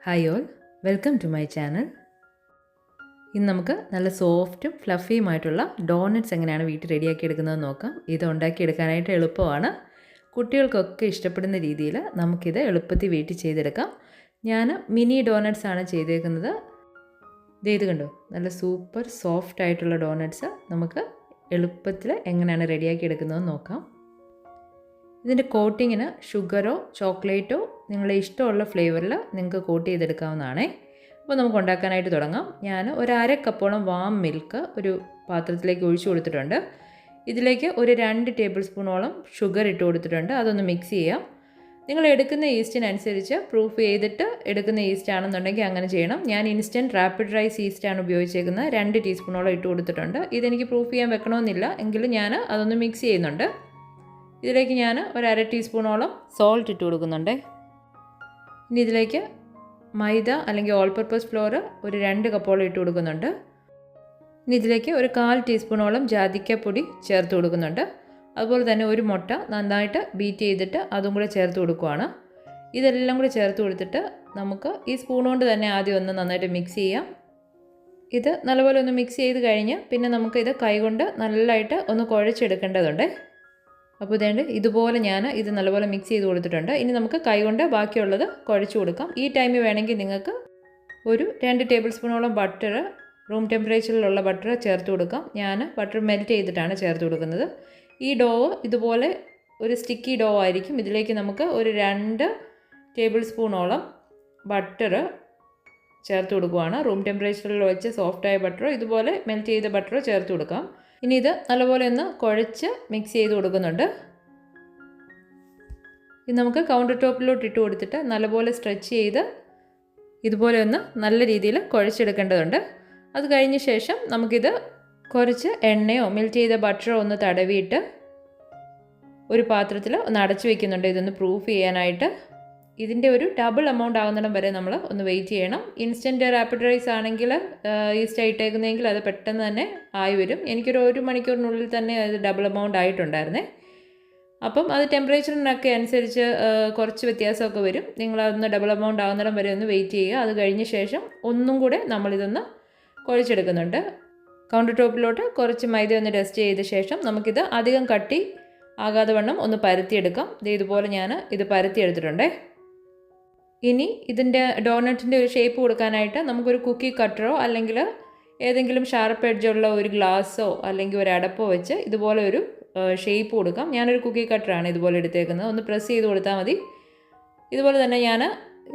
Hi all, welcome to my channel. ഇന്ന് നമുക്ക് നല്ല സോഫ്റ്റും ഫ്ലഫിയുമായിട്ടുള്ള ഡോണറ്റ്സ് എങ്ങനെയാണ് വീട്ടിൽ റെഡിയാക്കി എടുക്കുന്നതെന്ന് നോക്കാം. ഇത് ഉണ്ടാക്കിയെടുക്കാനായിട്ട് എളുപ്പമാണ്. കുട്ടികൾക്കൊക്കെ ഇഷ്ടപ്പെടുന്ന രീതിയിൽ നമുക്കിത് എളുപ്പത്തിൽ വീട്ടിൽ ചെയ്തെടുക്കാം. ഞാൻ മിനി ഡോണറ്റ്സ് ആണ് ചെയ്തേക്കുന്നത്. ഇത് കണ്ടോ, നല്ല സൂപ്പർ സോഫ്റ്റ് ആയിട്ടുള്ള ഡോണറ്റ്സ് നമുക്ക് എളുപ്പത്തിൽ എങ്ങനെയാണ് റെഡിയാക്കി എടുക്കുന്നതെന്ന് നോക്കാം. ഇതിൻ്റെ കോട്ടിങ്ങിന് ഷുഗറോ ചോക്ലേറ്റോ നിങ്ങളുടെ ഇഷ്ടമുള്ള ഫ്ലേവറിൽ നിങ്ങൾക്ക് കോട്ട് ചെയ്തെടുക്കാവുന്നതാണേ. അപ്പോൾ നമുക്ക് ഉണ്ടാക്കാനായിട്ട് തുടങ്ങാം. ഞാൻ ഒരു 1/2 കപ്പോളം വാം മിൽക്ക് ഒരു പാത്രത്തിലേക്ക് ഒഴിച്ചു കൊടുത്തിട്ടുണ്ട്. ഇതിലേക്ക് ഒരു 2 ടേബിൾ സ്പൂണോളം ഷുഗർ ഇട്ട് കൊടുത്തിട്ടുണ്ട്. അതൊന്ന് മിക്സ് ചെയ്യാം. നിങ്ങൾ എടുക്കുന്ന ഈസ്റ്റിനനുസരിച്ച് പ്രൂഫ് ചെയ്തിട്ട് എടുക്കുന്ന ഈസ്റ്റ് ആണെന്നുണ്ടെങ്കിൽ അങ്ങനെ ചെയ്യണം. ഞാൻ ഇൻസ്റ്റൻറ്റ് റാപ്പിഡ് റൈസ് ഈസ്റ്റാണ് ഉപയോഗിച്ചേക്കുന്നത്. 2 ടീസ്പൂണോളം ഇട്ട് കൊടുത്തിട്ടുണ്ട്. ഇതെനിക്ക് പ്രൂഫ് ചെയ്യാൻ വെക്കണമെന്നില്ല, എങ്കിലും ഞാൻ അതൊന്ന് മിക്സ് ചെയ്യുന്നുണ്ട്. ഇതിലേക്ക് ഞാൻ ഒരു 1/2 ടീസ്പൂണോളം സോൾട്ട് ഇട്ട് കൊടുക്കുന്നുണ്ട്. ഇനി ഇതിലേക്ക് മൈദ അല്ലെങ്കിൽ ഓൾ പർപ്പസ് ഫ്ലോർ ഒരു 2 കപ്പോളം ഇട്ട് കൊടുക്കുന്നുണ്ട്. ഇനി ഇതിലേക്ക് ഒരു 1/4 ടീസ്പൂണോളം ജാതിക്കപ്പൊടി ചേർത്ത് കൊടുക്കുന്നുണ്ട്. അതുപോലെ തന്നെ ഒരു മുട്ട നന്നായിട്ട് ബീറ്റ് ചെയ്തിട്ട് അതും കൂടെ ചേർത്ത് കൊടുക്കുകയാണ്. ഇതെല്ലാം കൂടെ ചേർത്ത് കൊടുത്തിട്ട് നമുക്ക് ഈ സ്പൂൺ കൊണ്ട് തന്നെ ആദ്യം ഒന്ന് നന്നായിട്ട് മിക്സ് ചെയ്യാം. ഇത് നല്ലപോലെ ഒന്ന് മിക്സ് ചെയ്ത് കഴിഞ്ഞ് പിന്നെ നമുക്കിത് കൈകൊണ്ട് നല്ലതായിട്ട് ഒന്ന് കുഴച്ചെടുക്കേണ്ടതുണ്ട്. അപ്പോൾ ഇതുപോലെ ഞാൻ ഇത് നല്ലപോലെ മിക്സ് ചെയ്ത് കൊടുത്തിട്ടുണ്ട്. ഇനി നമുക്ക് കൈകൊണ്ട് ബാക്കിയുള്ളത് കുഴച്ച് കൊടുക്കാം. ഈ ടൈമിൽ വേണമെങ്കിൽ നിങ്ങൾക്ക് ഒരു 2 ടേബിൾ സ്പൂണോളം ബട്ടർ, റൂം ടെമ്പറേച്ചറിലുള്ള ബട്ടർ ചേർത്ത് കൊടുക്കാം. ഞാൻ ബട്ടർ മെൽറ്റ് ചെയ്തിട്ടാണ് ചേർത്ത് കൊടുക്കുന്നത്. ഈ ഡോ ഇതുപോലെ ഒരു സ്റ്റിക്കി ഡോ ആയിരിക്കും. ഇതിലേക്ക് നമുക്ക് ഒരു 2 ടേബിൾ സ്പൂണോളം ബട്ടർ ചേർത്ത് കൊടുക്കുകയാണ്. റൂം ടെമ്പറേച്ചറിൽ വെച്ച് സോഫ്റ്റായ ബട്ടറോ ഇതുപോലെ മെൽറ്റ് ചെയ്ത ബട്ടറോ ചേർത്ത് കൊടുക്കാം. ഇനി ഇത് നല്ലപോലെ ഒന്ന് കുഴച്ച് മിക്സ് ചെയ്ത് കൊടുക്കുന്നുണ്ട്. ഇത് നമുക്ക് കൗണ്ടർ ടോപ്പിലോട്ട് ഇട്ട് കൊടുത്തിട്ട് നല്ലപോലെ സ്ട്രെച്ച് ചെയ്ത് ഇതുപോലെ ഒന്ന് നല്ല രീതിയിൽ കുഴച്ചെടുക്കേണ്ടതുണ്ട്. അത് കഴിഞ്ഞ ശേഷം നമുക്കിത് കുറച്ച് എണ്ണയോ മെൽറ്റ് ചെയ്ത ബട്ടറോ ഒന്ന് തടവിയിട്ട് ഒരു പാത്രത്തിൽ ഒന്ന് അടച്ചു വയ്ക്കുന്നുണ്ട്. ഇതൊന്ന് പ്രൂഫ് ചെയ്യാനായിട്ട്. ഇതിൻ്റെ ഒരു ഡബിൾ എമൗണ്ട് ആകുന്നിടം വരെ നമ്മൾ ഒന്ന് വെയിറ്റ് ചെയ്യണം. ഇൻസ്റ്റൻറ്റ് റാപ്പിഡ് റൈസ് ആണെങ്കിൽ ഈസ്റ്റ് ഇട്ടേക്കുന്നതെങ്കിൽ അത് പെട്ടെന്ന് തന്നെ ആയി വരും. എനിക്കൊരു 1 മണിക്കൂറിനുള്ളിൽ തന്നെ അത് ഡബിൾ എമൗണ്ട് ആയിട്ടുണ്ടായിരുന്നേ. അപ്പം അത് ടെമ്പറേച്ചറിനൊക്കെ അനുസരിച്ച് കുറച്ച് വ്യത്യാസമൊക്കെ വരും. നിങ്ങളതൊന്ന് ഡബിൾ എമൗണ്ട് ആകുന്നിടം വരെ ഒന്ന് വെയിറ്റ് ചെയ്യുക. അത് കഴിഞ്ഞ ശേഷം ഒന്നും കൂടെ നമ്മളിതൊന്ന് കുഴച്ചെടുക്കുന്നുണ്ട്. കൗണ്ടർ ടോപ്പിലോട്ട് കുറച്ച് മൈദ ഒന്ന് ഡസ്റ്റ് ചെയ്ത ശേഷം നമുക്കിത് അധികം കട്ടി ആകാതെ വണ്ണം ഒന്ന് പരത്തിയെടുക്കാം. ഇതുപോലെ ഞാൻ ഇത് പരത്തിയെടുത്തിട്ടുണ്ടേ. ഇനി ഇതിൻ്റെ ഡോണറ്റിൻ്റെ ഒരു ഷേപ്പ് കൊടുക്കാനായിട്ട് നമുക്കൊരു കുക്കി കട്ടറോ അല്ലെങ്കിൽ ഏതെങ്കിലും ഷാർപ്പ് എഡ്ജുള്ള ഒരു ഗ്ലാസ്സോ അല്ലെങ്കിൽ ഒരു അടപ്പോ വെച്ച് ഇതുപോലെ ഒരു ഷേപ്പ് കൊടുക്കാം. ഞാനൊരു കുക്കി കട്ടറാണ് ഇതുപോലെ എടുത്തേക്കുന്നത്. ഒന്ന് പ്രസ് ചെയ്ത് കൊടുത്താൽ മതി. ഇതുപോലെ തന്നെ ഞാൻ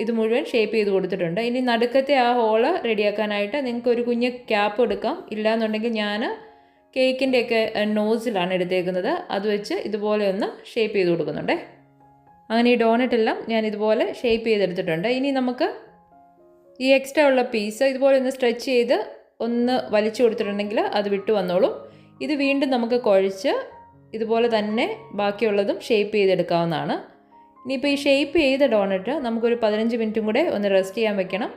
ഇത് മുഴുവൻ ഷേപ്പ് ചെയ്ത് കൊടുത്തിട്ടുണ്ട്. ഇനി നടുക്കത്തെ ആ ഹോള് റെഡിയാക്കാനായിട്ട് നിങ്ങൾക്ക് ഒരു കുഞ്ഞ് ക്യാപ്പ് എടുക്കാം. ഇല്ലയെന്നുണ്ടെങ്കിൽ ഞാൻ കേക്കിൻ്റെയൊക്കെ നോസിലാണ് എടുത്തേക്കുന്നത്. അത് വെച്ച് ഇതുപോലെ ഒന്ന് ഷേപ്പ് ചെയ്ത് കൊടുക്കുന്നുണ്ടേ. അങ്ങനെ ഈ ഡോണറ്റെല്ലാം ഞാൻ ഇതുപോലെ ഷേപ്പ് ചെയ്തെടുത്തിട്ടുണ്ട്. ഇനി നമുക്ക് ഈ എക്സ്ട്രാ ഉള്ള പീസ് ഇതുപോലെ ഒന്ന് സ്ട്രെച്ച് ചെയ്ത് ഒന്ന് വലിച്ചു കൊടുത്തിട്ടുണ്ടെങ്കിൽ അത് വിട്ടു വന്നോളും. ഇത് വീണ്ടും നമുക്ക് കുഴച്ച് ഇതുപോലെ തന്നെ ബാക്കിയുള്ളതും ഷേപ്പ് ചെയ്തെടുക്കാവുന്നതാണ്. ഇനിയിപ്പോൾ ഈ ഷേപ്പ് ചെയ്ത ഡോണറ്റ് നമുക്കൊരു 15 മിനിറ്റും കൂടെ ഒന്ന് റെസ്റ്റ് ചെയ്യാൻ വെക്കണം.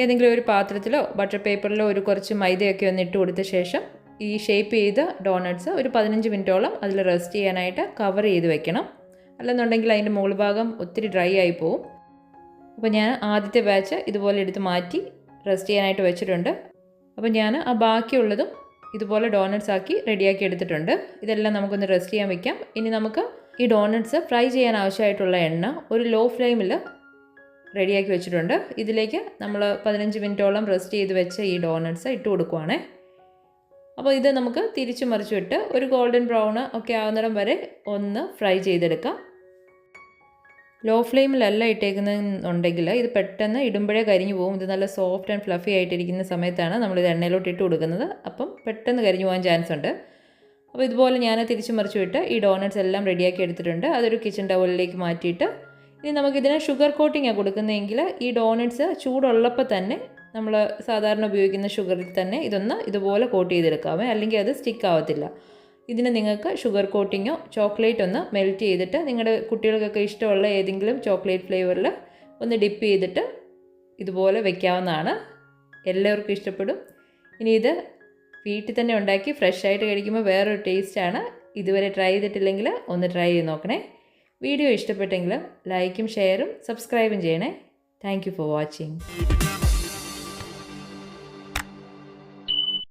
ഏതെങ്കിലും ഒരു പാത്രത്തിലോ ബട്ടർ പേപ്പറിലോ ഒരു കുറച്ച് മൈദയൊക്കെ ഒന്ന് ഇട്ട് കൊടുത്ത ശേഷം ഈ ഷേപ്പ് ചെയ്ത ഡോണറ്റ്സ് ഒരു 15 മിനിറ്റോളം അതിൽ റെസ്റ്റ് ചെയ്യാനായിട്ട് കവർ ചെയ്ത് വെക്കണം. അല്ലെന്നുണ്ടെങ്കിൽ അതിൻ്റെ മുകൾ ഭാഗം ഒത്തിരി ഡ്രൈ ആയി പോവും. അപ്പോൾ ഞാൻ ആദ്യത്തെ ബാച്ച് ഇതുപോലെ എടുത്ത് മാറ്റി റെസ്റ്റ് ചെയ്യാനായിട്ട് വെച്ചിട്ടുണ്ട്. അപ്പോൾ ഞാൻ ആ ബാക്കിയുള്ളതും ഇതുപോലെ ഡോണറ്റ്സ് ആക്കി റെഡിയാക്കി എടുത്തിട്ടുണ്ട്. ഇതെല്ലാം നമുക്കൊന്ന് റെസ്റ്റ് ചെയ്യാൻ വെക്കാം. ഇനി നമുക്ക് ഈ ഡോണറ്റ്സ് ഫ്രൈ ചെയ്യാൻ ആവശ്യമായിട്ടുള്ള എണ്ണ ഒരു ലോ ഫ്ലെയിമിൽ റെഡിയാക്കി വെച്ചിട്ടുണ്ട്. ഇതിലേക്ക് നമ്മൾ 15 മിനിറ്റോളം റെസ്റ്റ് ചെയ്ത് വെച്ച ഈ ഡോണറ്റ്സ് ഇട്ട് കൊടുക്കുവാണേ. അപ്പോൾ ഇത് നമുക്ക് തിരിച്ചു മറിച്ചിട്ട് ഒരു ഗോൾഡൻ ബ്രൗൺ ഒക്കെ ആകുന്നിടം വരെ ഒന്ന് ഫ്രൈ ചെയ്തെടുക്കാം. ലോ ഫ്ലെയിമിലല്ല ഇട്ടേക്കുന്നതെന്നുണ്ടെങ്കിൽ ഇത് പെട്ടെന്ന് ഇടുമ്പോഴേ കരിഞ്ഞു പോകും. ഇത് നല്ല സോഫ്റ്റ് ആൻഡ് ഫ്ലഫി ആയിട്ടിരിക്കുന്ന സമയത്താണ് നമ്മളിത് എണ്ണയിലോട്ട് ഇട്ട് കൊടുക്കുന്നത്. അപ്പം പെട്ടെന്ന് കരിഞ്ഞു പോകാൻ ചാൻസ് ഉണ്ട്. അപ്പോൾ ഇതുപോലെ ഞാൻ തിരിച്ചു മറിച്ചു വിട്ട് ഈ ഡോണറ്റ്സ് എല്ലാം റെഡിയാക്കി എടുത്തിട്ടുണ്ട്. അതൊരു കിച്ചൺ ടവലിലേക്ക് മാറ്റിയിട്ട് ഇനി നമുക്കിതിന് ഷുഗർ കോട്ടിങ്ങാണ് കൊടുക്കുന്നതെങ്കിൽ ഈ ഡോണറ്റ്സ് ചൂടുള്ളപ്പോൾ തന്നെ നമ്മൾ സാധാരണ ഉപയോഗിക്കുന്ന ഷുഗറിൽ തന്നെ ഇതൊന്ന് ഇതുപോലെ കോട്ട് ചെയ്തെടുക്കാമേ, അല്ലെങ്കിൽ അത് സ്റ്റിക്ക് ആവത്തില്ല. ഇതിന് നിങ്ങൾക്ക് ഷുഗർ കോട്ടിങ്ങോ ചോക്ലേറ്റ് ഒന്ന് മെൽറ്റ് ചെയ്തിട്ട് നിങ്ങളുടെ കുട്ടികൾക്കൊക്കെ ഇഷ്ടമുള്ള ഏതെങ്കിലും ചോക്ലേറ്റ് ഫ്ലേവറിൽ ഒന്ന് ഡിപ്പ് ചെയ്തിട്ട് ഇതുപോലെ വെക്കാവുന്നതാണ്. എല്ലാവർക്കും ഇഷ്ടപ്പെടും. ഇനി ഇത് വീട്ടിൽ തന്നെ ഉണ്ടാക്കി ഫ്രഷ് ആയിട്ട് കഴിക്കുമ്പോൾ വേറൊരു ടേസ്റ്റാണ്. ഇതുവരെ ട്രൈ ചെയ്തിട്ടില്ലെങ്കിൽ ഒന്ന് ട്രൈ ചെയ്ത് നോക്കണേ. വീഡിയോ ഇഷ്ടപ്പെട്ടെങ്കിൽ ലൈക്കും ഷെയറും സബ്സ്ക്രൈബും ചെയ്യണേ. Thank you for watching.